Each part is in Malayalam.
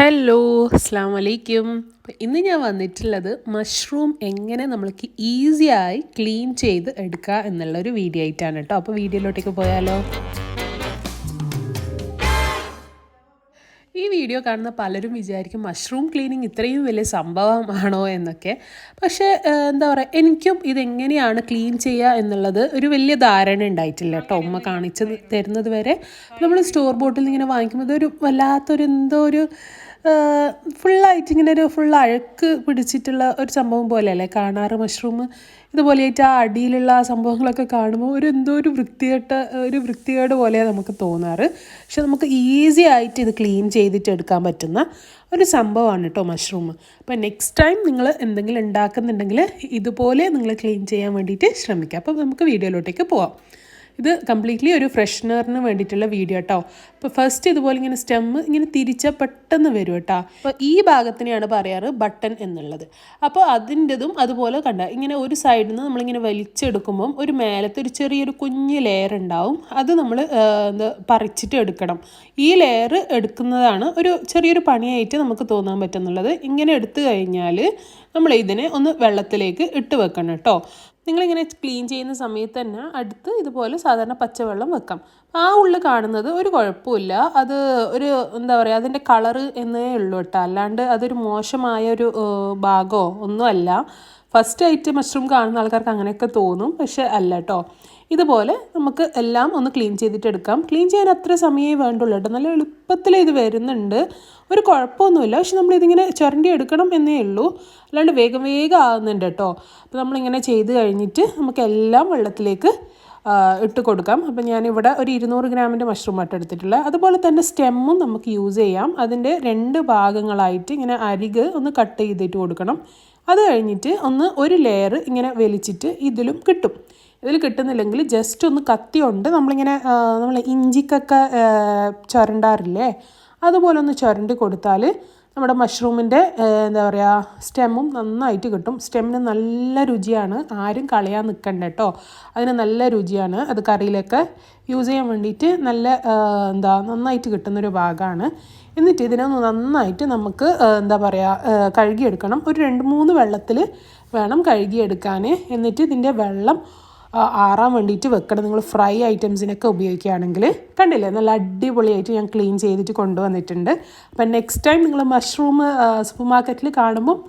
ഹലോ അസ്സാം വലൈക്കും. അപ്പോൾ ഇന്ന് ഞാൻ വന്നിട്ടുള്ളത് മഷ്റൂം എങ്ങനെ നമ്മൾക്ക് ഈസിയായി ക്ലീൻ ചെയ്ത് എടുക്കുക എന്നുള്ളൊരു വീഡിയോ ആയിട്ടാണ് കേട്ടോ. അപ്പോൾ വീഡിയോയിലോട്ടേക്ക് പോയാലോ. ഈ വീഡിയോ കാണുന്ന പലരും വിചാരിക്കും മഷ്റൂം ക്ലീനിങ് ഇത്രയും വലിയ സംഭവമാണോ എന്നൊക്കെ. പക്ഷേ എന്താ പറയുക, എനിക്കും ഇതെങ്ങനെയാണ് ക്ലീൻ ചെയ്യുക എന്നുള്ളത് ഒരു വലിയ ധാരണ ഉണ്ടായിട്ടില്ല കേട്ടോ. ഉമ്മ കാണിച്ച് തരുന്നത് വരെ നമ്മൾ സ്റ്റോർ ബോട്ടിൽ നിന്ന് ഇങ്ങനെ വാങ്ങിക്കുമ്പോൾ ഒരു വല്ലാത്തൊരു എന്തോ ഒരു ഫുള്ളായിട്ട് ഇങ്ങനെ ഒരു ഫുൾ അഴുക്ക് പിടിച്ചിട്ടുള്ള ഒരു സംഭവം പോലെയല്ലേ കാണാറ് മഷ്റൂം. ഇതുപോലെയായിട്ട് ആ അടിയിലുള്ള ആ സംഭവങ്ങളൊക്കെ കാണുമ്പോൾ എന്തോ ഒരു വൃത്തികേട് പോലെയാണ് നമുക്ക് തോന്നാറ്. പക്ഷെ നമുക്ക് ഈസി ആയിട്ട് ഇത് ക്ലീൻ ചെയ്തിട്ട് എടുക്കാൻ പറ്റുന്ന ഒരു സംഭവമാണ് കേട്ടോ മഷ്റൂം. അപ്പോൾ നെക്സ്റ്റ് ടൈം നിങ്ങൾ എന്തെങ്കിലും ഉണ്ടാക്കുന്നുണ്ടെങ്കിൽ ഇതുപോലെ നിങ്ങൾ ക്ലീൻ ചെയ്യാൻ വേണ്ടിയിട്ട് ശ്രമിക്കുക. അപ്പോൾ നമുക്ക് വീഡിയോയിലോട്ടേക്ക് പോവാം. ഇത് കംപ്ലീറ്റ്ലി ഒരു ഫ്രഷ്നറിന് വേണ്ടിയിട്ടുള്ള വീഡിയോ കേട്ടോ. അപ്പോൾ ഫസ്റ്റ് ഇതുപോലെ ഇങ്ങനെ സ്റ്റെമ്മ് ഇങ്ങനെ തിരിച്ചാൽ പെട്ടെന്ന് വരും കേട്ടോ. അപ്പോൾ ഈ ഭാഗത്തിനെയാണ് പറയാറ് ബട്ടൺ എന്നുള്ളത്. അപ്പോൾ അതിൻ്റെതും അതുപോലെ കണ്ട ഇങ്ങനെ ഒരു സൈഡിൽ നിന്ന് നമ്മളിങ്ങനെ വലിച്ചെടുക്കുമ്പം ഒരു മേലത്തെ ഒരു ചെറിയൊരു കുഞ്ഞ് ലെയർ ഉണ്ടാവും. അത് നമ്മൾ പറിച്ചിട്ട് എടുക്കണം. ഈ ലെയർ എടുക്കുന്നതാണ് ഒരു ചെറിയൊരു പണിയായിട്ട് നമുക്ക് തോന്നാൻ പറ്റുന്നുള്ളത്. ഇങ്ങനെ എടുത്തു കഴിഞ്ഞാൽ നമ്മൾ ഇതിനെ ഒന്ന് വെള്ളത്തിലേക്ക് ഇട്ട് വെക്കണം കേട്ടോ. നിങ്ങളിങ്ങനെ ക്ലീൻ ചെയ്യുന്ന സമയത്ത് തന്നെ അടുത്ത് ഇതുപോലെ സാധാരണ പച്ചവെള്ളം വെക്കാം. ആ ഉള്ളിൽ കാണുന്നത് ഒരു കുഴപ്പമില്ല. അത് ഒരു എന്താ പറയുക, അതിൻ്റെ കളറ് എന്നേ ഉള്ളൂ കേട്ടോ. അല്ലാണ്ട് അതൊരു മോശമായ ഒരു ഭാഗമോ ഒന്നുമല്ല. ഫസ്റ്റ് ആയിട്ട് മഷ്റൂം കാണുന്ന ആൾക്കാർക്ക് അങ്ങനെയൊക്കെ തോന്നും, പക്ഷെ അല്ല കേട്ടോ. ഇതുപോലെ നമുക്ക് എല്ലാം ഒന്ന് ക്ലീൻ ചെയ്തിട്ട് എടുക്കാം. ക്ലീൻ ചെയ്യാൻ അത്ര സമയമേ വേണ്ടുള്ളൂ കേട്ടോ. നല്ല എളുപ്പത്തിൽ ഇത് വരുന്നുണ്ട്, ഒരു കുഴപ്പമൊന്നുമില്ല. പക്ഷെ നമ്മളിതിങ്ങനെ ചുരണ്ടി എടുക്കണം എന്നേ ഉള്ളൂ, അല്ലാണ്ട് വേഗം ആകുന്നുണ്ട് കേട്ടോ. അപ്പോൾ നമ്മളിങ്ങനെ ചെയ്ത് കഴിഞ്ഞിട്ട് നമുക്കെല്ലാം വെള്ളത്തിലേക്ക് ഇട്ട് കൊടുക്കാം. അപ്പോൾ ഞാനിവിടെ ഒരു 200 ഗ്രാമിൻ്റെ മഷ്റൂം ആയിട്ട് എടുത്തിട്ടുള്ളത്. അതുപോലെ തന്നെ സ്റ്റെമ്മും നമുക്ക് യൂസ് ചെയ്യാം. അതിൻ്റെ 2 ഭാഗങ്ങളായിട്ട് ഇങ്ങനെ അരിക് ഒന്ന് കട്ട് ചെയ്തിട്ട് കൊടുക്കണം. അത് കഴിഞ്ഞിട്ട് ഒരു ലെയർ ഇങ്ങനെ വലിച്ചിട്ട് ഇതിലും കിട്ടും. ഇതിൽ കിട്ടുന്നില്ലെങ്കിൽ ജസ്റ്റ് ഒന്ന് കത്തി കൊണ്ട് നമ്മൾ ഇഞ്ചിക്കൊക്കെ ചുരണ്ടാറില്ലേ, അതുപോലെ ഒന്ന് ചുരണ്ടി കൊടുത്താൽ നമ്മുടെ മഷ്റൂമിൻ്റെ എന്താ പറയുക സ്റ്റെമ്മും നന്നായിട്ട് കിട്ടും. സ്റ്റെമ്മിന് നല്ല രുചിയാണ്, ആരും കളയാൻ നിൽക്കണ്ട കേട്ടോ. അതിന് നല്ല രുചിയാണ്. അത് കറിയിലൊക്കെ യൂസ് ചെയ്യാൻ വേണ്ടിയിട്ട് നന്നായിട്ട് കിട്ടുന്നൊരു ഭാഗമാണ്. എന്നിട്ട് ഇതിനൊന്ന് നന്നായിട്ട് നമുക്ക് എന്താ പറയുക കഴുകിയെടുക്കണം. ഒരു 2-3 വെള്ളത്തിൽ വേണം കഴുകിയെടുക്കാൻ. എന്നിട്ട് ഇതിൻ്റെ വെള്ളം ആറാൻ വേണ്ടിയിട്ട് വെക്കണം. നിങ്ങൾ ഫ്രൈ ഐറ്റംസിനൊക്കെ ഉപയോഗിക്കുകയാണെങ്കിൽ കണ്ടില്ലേ, നല്ല അടിപൊളിയായിട്ട് ഞാൻ ക്ലീൻ ചെയ്തിട്ട് കൊണ്ടുവന്നിട്ടുണ്ട്. അപ്പം നെക്സ്റ്റ് ടൈം നിങ്ങൾ മഷ്റൂം സൂപ്പർ മാർക്കറ്റിൽ കാണുമ്പം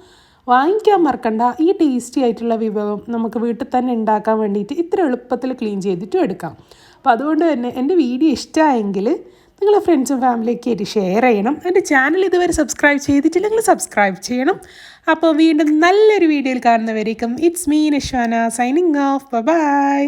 വാങ്ങിക്കാൻ മറക്കണ്ട. ഈ ടേസ്റ്റി ആയിട്ടുള്ള വിഭവം നമുക്ക് വീട്ടിൽ തന്നെ ഉണ്ടാക്കാൻ വേണ്ടിയിട്ട് ഇത്ര എളുപ്പത്തിൽ ക്ലീൻ ചെയ്തിട്ടും എടുക്കാം. അപ്പോൾ അതുകൊണ്ട് തന്നെ എൻ്റെ വീഡിയോ ഇഷ്ടമായെങ്കിൽ നിങ്ങളെ ഫ്രണ്ട്സും ഫാമിലിയൊക്കെ ആയിട്ട് ഷെയർ ചെയ്യണം. എൻ്റെ ചാനൽ ഇതുവരെ സബ്സ്ക്രൈബ് ചെയ്തിട്ടില്ലെങ്കിൽ സബ്സ്ക്രൈബ് ചെയ്യണം. അപ്പോൾ വീണ്ടും നല്ലൊരു വീഡിയോയിൽ കാണുന്നവരേക്കും it's me Nishana signing off. By.